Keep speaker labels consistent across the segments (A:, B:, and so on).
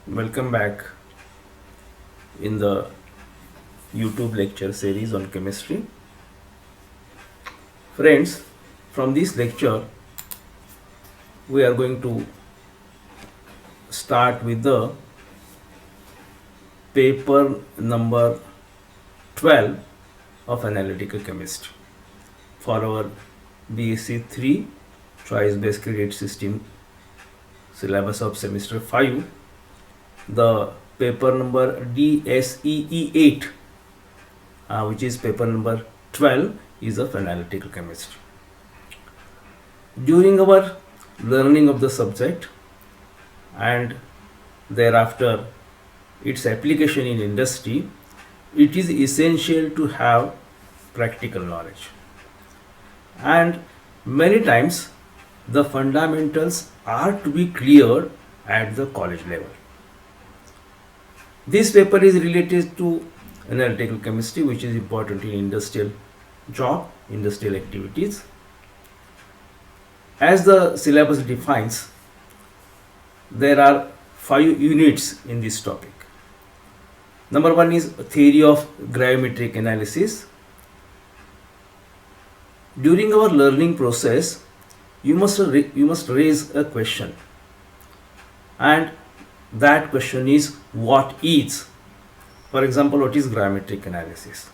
A: Welcome back in the YouTube lecture series on chemistry. Friends, from this lecture, we are going to start with the paper number 12 of analytical chemistry for our BSc 3 choice based credit system syllabus of semester 5. The paper number DSEE 8, which is paper number 12, is of analytical chemistry. During our learning of the subject and thereafter its application in industry, it is essential to have practical knowledge. And many times the fundamentals are to be cleared at the college level. This paper is related to analytical chemistry, which is important in industrial job, industrial activities. As the syllabus defines, there are 5 units in this topic. Number 1 is theory of gravimetric analysis. During our learning process, you must raise a question, and that question is what is. For example, what is gravimetric analysis?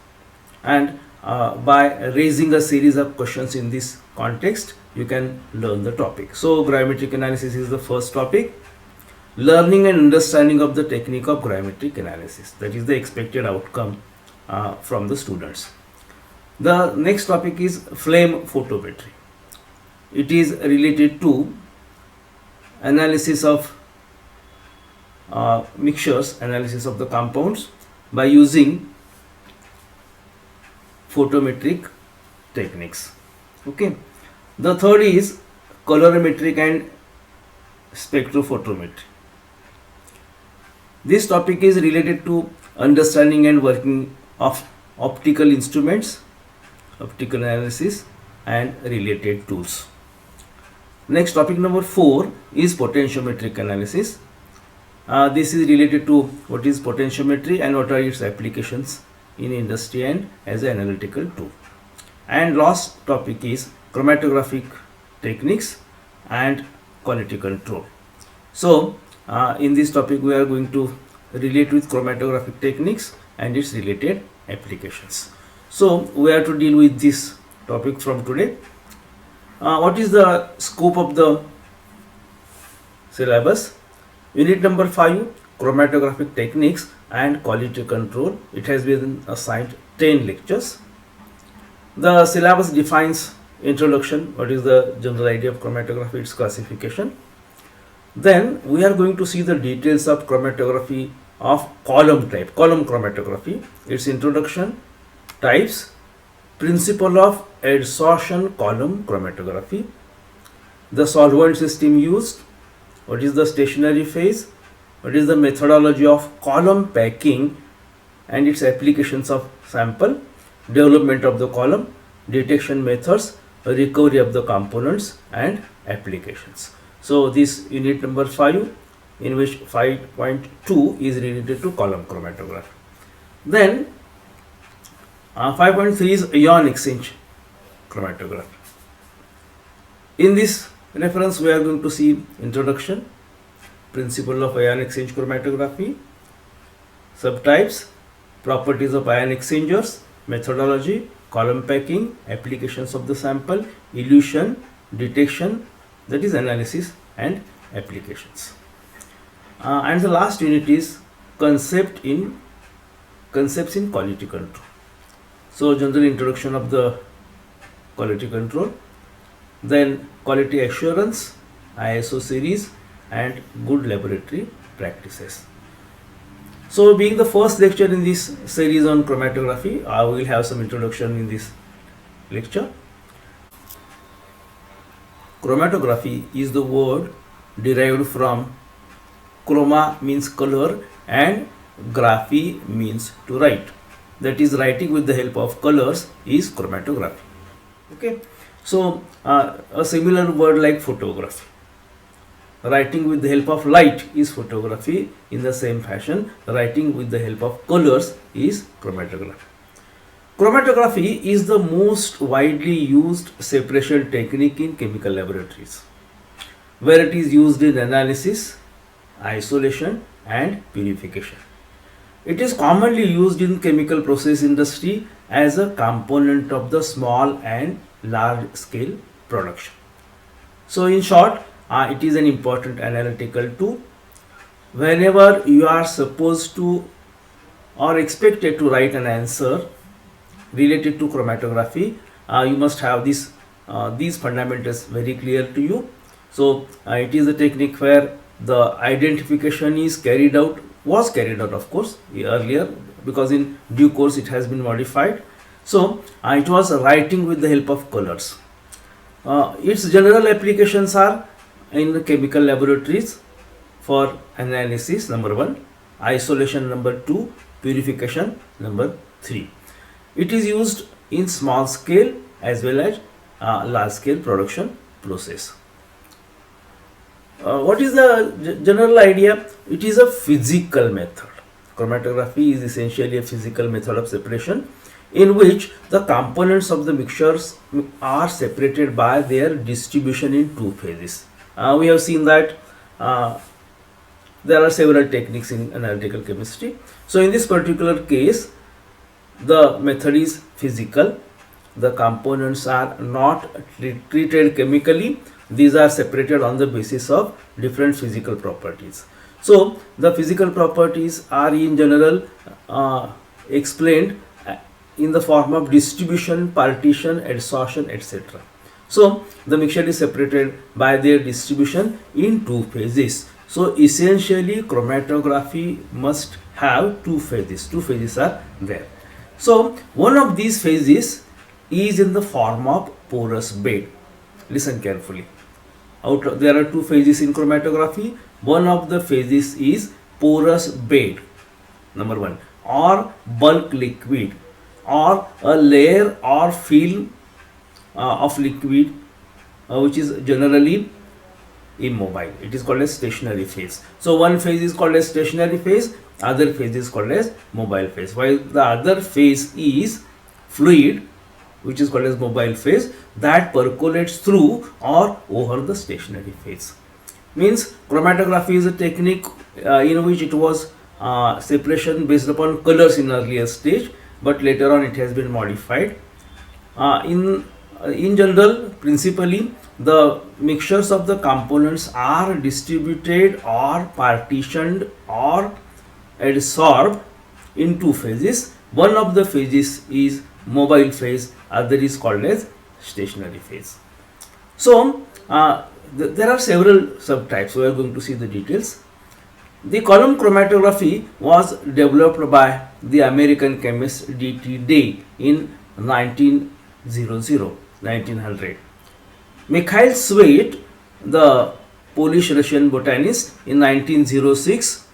A: And by raising a series of questions in this context, you can learn the topic. So gravimetric analysis is the first topic. Learning and understanding of the technique of gravimetric analysis, that is the expected outcome from the students. The next topic is flame photometry. It is related to analysis of mixtures, analysis of the compounds by using photometric techniques. Okay. The third is colorimetric and spectrophotometry. This topic is related to understanding and working of optical instruments, optical analysis and related tools. Next, topic number 4 is potentiometric analysis. This is related to what is potentiometry and what are its applications in industry and as an analytical tool. And last topic is chromatographic techniques and quality control. So in this topic we are going to relate with chromatographic techniques and its related applications. So we have to deal with this topic from today. What is the scope of the syllabus? Unit number 5, chromatographic techniques and quality control. It has been assigned 10 lectures. The syllabus defines introduction, what is the general idea of chromatography, its classification. Then we are going to see the details of chromatography of column type, column chromatography, its introduction, types, principle of adsorption column chromatography, the solvent system used, what is the stationary phase, what is the methodology of column packing and its applications of sample, development of the column, detection methods, recovery of the components and applications. So this unit number 5, in which 5.2 is related to column chromatography. Then 5.3 is ion exchange chromatography. In this reference we are going to see introduction, principle of ion exchange chromatography, subtypes, properties of ion exchangers, methodology, column packing, applications of the sample, elution, detection, that is analysis and applications. And the last unit is concepts in quality control. So general introduction of the quality control, then quality assurance, ISO series and good laboratory practices. So being the first lecture in this series on chromatography, I will have some introduction in this lecture. Chromatography is the word derived from chroma means color and graphy means to write. That is, writing with the help of colors is chromatography. Okay. So a similar word like photography. writing with the help of light is photography. In the same fashion, writing with the help of colors is chromatography. Chromatography is the most widely used separation technique in chemical laboratories, where it is used in analysis, isolation, and purification. It is commonly used in chemical process industry as a component of the small and large scale production. So in short, it is an important analytical tool. Whenever you are supposed to or expected to write an answer related to chromatography, you must have these fundamentals very clear to you. So it is a technique where the identification is was carried out of course earlier, because in due course it has been modified. So it was writing with the help of colors. Its general applications are in the chemical laboratories for analysis number 1, isolation number 2, purification number 3. It is used in small scale as well as large scale production process. What is the general idea? It is a physical method. Chromatography is essentially a physical method of separation in which the components of the mixtures are separated by their distribution in two phases. We have seen that there are several techniques in analytical chemistry. So in this particular case, the method is physical. The components are not treated chemically. These are separated on the basis of different physical properties. So the physical properties are in general explained in the form of distribution, partition, adsorption, etc. So the mixture is separated by their distribution in two phases. So essentially chromatography must have two phases. Two phases are there. So one of these phases is in the form of porous bed. Listen carefully. There are two phases in chromatography. One of the phases is porous bed, number 1, or bulk liquid, or a layer or film of liquid which is generally immobile. It is called as stationary phase. So one phase is called as stationary phase, other phase is called as mobile phase, while the other phase is fluid, which is called as mobile phase, that percolates through or over the stationary phase. Means chromatography is a technique in which it was separation based upon colors in earlier stage, but later on it has been modified. In general, principally the mixtures of the components are distributed or partitioned or adsorbed in two phases. One of the phases is mobile phase, other is called as stationary phase. So there are several subtypes. We are going to see the details. The column chromatography was developed by the American chemist D.T. Day in 1900. Mikhail Sweat, the Polish-Russian botanist, in 1906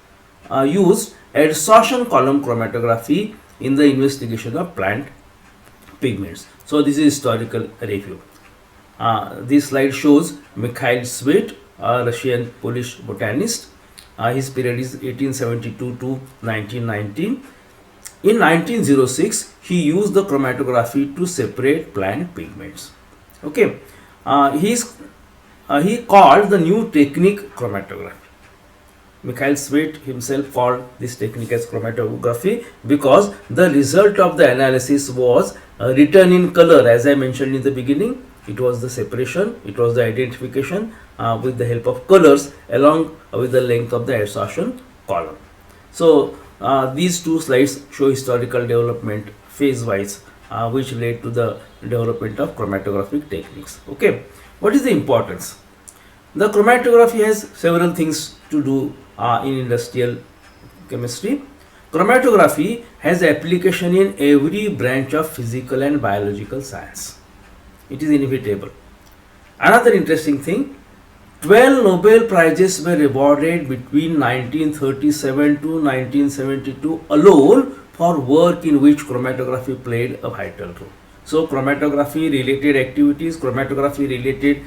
A: used adsorption column chromatography in the investigation of plant pigments. So this is historical review. This slide shows Mikhail Sweat, a Russian Polish botanist. His period is 1872 to 1919. In 1906, he used the chromatography to separate plant pigments. Okay, he called the new technique chromatography. Mikhail Sweat himself called this technique as chromatography because the result of the analysis was written in color. As I mentioned in the beginning, it was the separation, it was the identification with the help of colors along with the length of the adsorption column. So these two slides show historical development phase wise which led to the development of chromatographic techniques. Okay, what is the importance? The chromatography has several things to do in industrial chemistry. Chromatography has application in every branch of physical and biological science. It is inevitable. Another interesting thing, 12 Nobel Prizes were awarded between 1937 to 1972 alone for work in which chromatography played a vital role. So chromatography related activities, chromatography related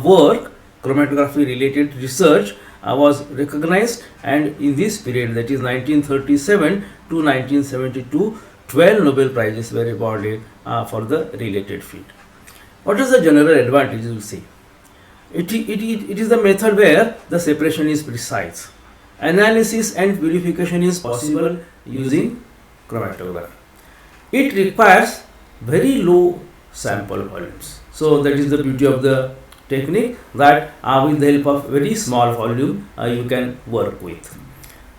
A: work, chromatography related research was recognized, and in this period, that is 1937 to 1972, 12 Nobel Prizes were awarded for the related field. What is the general advantage, you see? It is the method where the separation is precise. Analysis and verification is possible using chromatography. It requires very low sample volumes. So that is the beauty of the technique, that with the help of very small volume you can work with.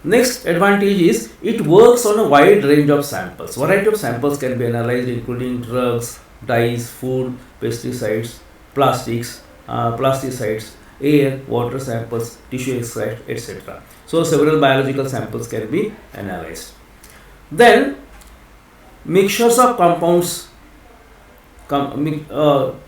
A: Next advantage is it works on a wide range of samples. Variety of samples can be analyzed, including drugs, dyes, food, pesticides, plastics, plasticides, air, water samples, tissue extract, etc. So several biological samples can be analyzed. Then mixtures of compounds,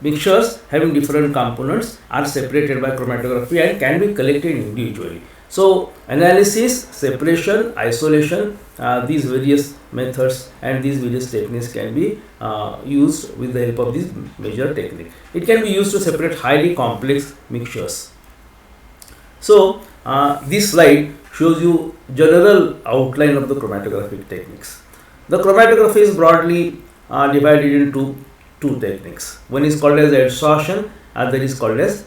A: mixtures having different components are separated by chromatography and can be collected individually. So analysis, separation, isolation, these various methods and these various techniques can be used with the help of this major technique. It can be used to separate highly complex mixtures. So this slide shows you general outline of the chromatographic techniques. The chromatography is broadly divided into two techniques. One is called as adsorption, other is called as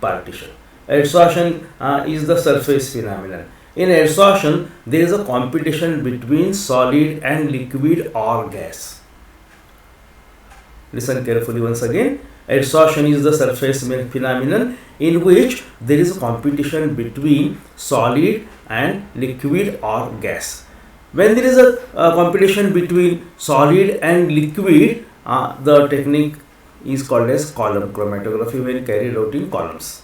A: partition. Adsorption is the surface phenomenon. In adsorption, there is a competition between solid and liquid or gas. Listen carefully once again. Adsorption is the surface phenomenon in which there is a competition between solid and liquid or gas. When there is a competition between solid and liquid, the technique is called as column chromatography when carried out in columns.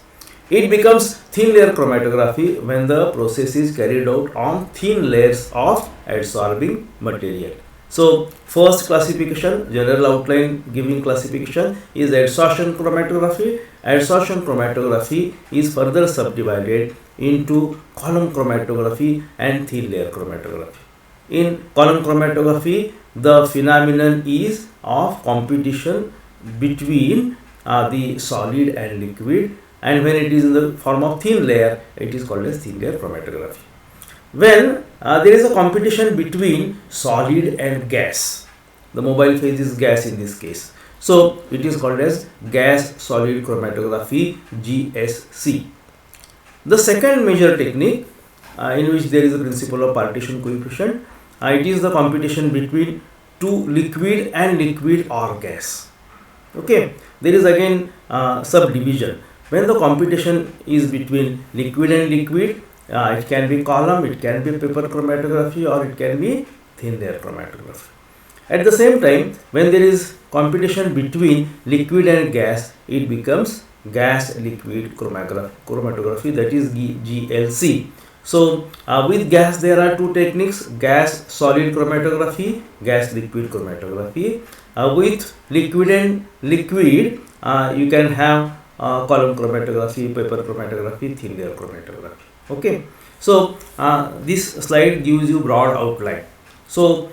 A: It becomes thin layer chromatography when the process is carried out on thin layers of adsorbing material. So first classification, general outline giving classification, is adsorption chromatography. Adsorption chromatography is further subdivided into column chromatography and thin layer chromatography. In column chromatography, the phenomenon is of competition between the solid and liquid, and when it is in the form of thin layer, it is called as thin layer chromatography. When there is a competition between solid and gas, the mobile phase is gas in this case, so it is called as gas solid chromatography, GSC. The second major technique in which there is a principle of partition coefficient, it is the competition between two liquid and liquid or gas. Okay, there is again subdivision. When the competition is between liquid and liquid, it can be column, it can be paper chromatography, or it can be thin layer chromatography. At the same time, when there is competition between liquid and gas, it becomes gas liquid chromatography, that is GLC. So with gas there are two techniques: gas solid chromatography, gas liquid chromatography. With liquid and liquid, you can have column chromatography, paper chromatography, thin layer chromatography. Okay, so this slide gives you broad outline. So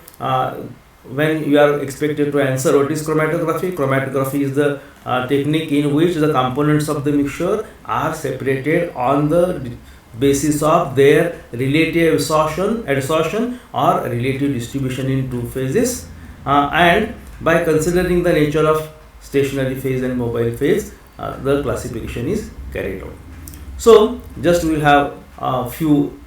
A: when you are expected to answer what is chromatography, chromatography is the technique in which the components of the mixture are separated on the basis of their relative adsorption or relative distribution in two phases, and by considering the nature of stationary phase and mobile phase, the classification is carried out. So just we will have a few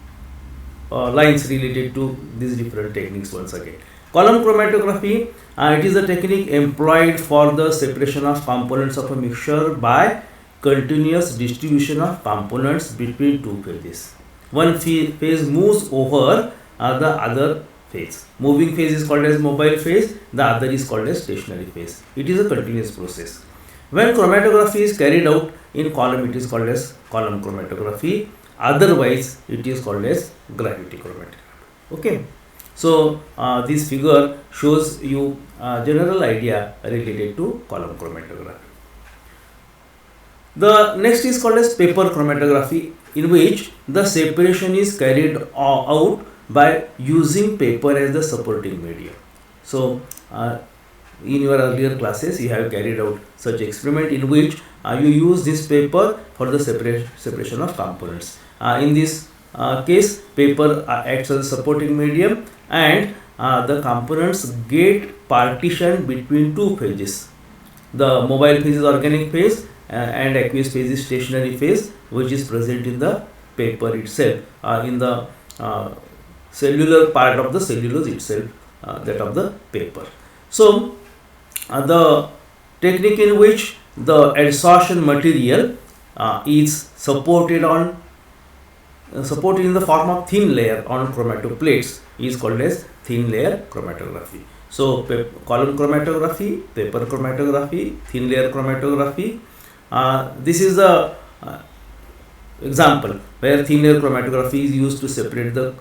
A: lines related to these different techniques once again. Column chromatography, it is a technique employed for the separation of components of a mixture by continuous distribution of components between two phases. One phase moves over the other phase. Moving phase is called as mobile phase, the other is called as stationary phase. It is a continuous process. When chromatography is carried out in column, it is called as column chromatography. Otherwise, it is called as gravity chromatography. Okay. So this figure shows you a general idea related to column chromatography. The next is called as paper chromatography, in which the separation is carried out by using paper as the supporting medium. So in your earlier classes you have carried out such experiment in which you use this paper for the separation of components. In this case, paper acts as a supporting medium, and the components get partitioned between two phases. The mobile phase is organic phase, and aqueous phase is stationary phase, which is present in the paper itself, in the cellular part of the cellulose itself, that of the paper. So the technique in which the adsorption material is supported in the form of thin layer on chromatoplates is called as thin layer chromatography. So column chromatography, paper chromatography, thin layer chromatography. This is the example where thin layer chromatography is used to separate the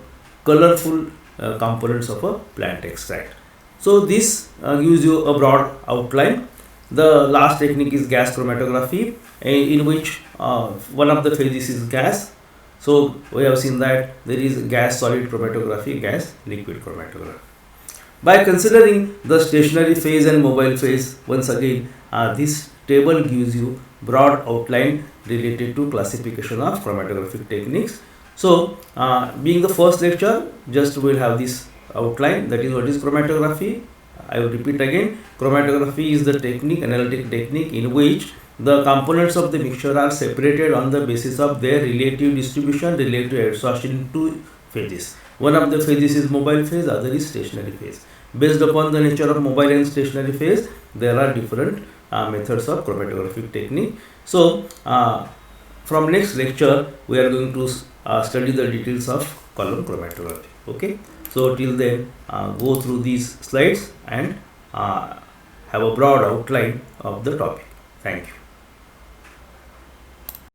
A: colorful components of a plant extract. So this gives you a broad outline. The last technique is gas chromatography, in which one of the phases is gas. So we have seen that there is gas solid chromatography, gas liquid chromatography. By considering the stationary phase and mobile phase, once again this table gives you broad outline related to classification of chromatographic techniques. So being the first lecture, just we will have this outline, that is what is chromatography. I will repeat again, chromatography is the technique, analytic technique, in which the components of the mixture are separated on the basis of their relative distribution, relative adsorption into phases. One of the phases is mobile phase, other is stationary phase. Based upon the nature of mobile and stationary phase, there are different methods of chromatographic technique. So from next lecture we are going to study the details of column chromatography. Okay, so till then go through these slides and have a broad outline of the topic. Thank you.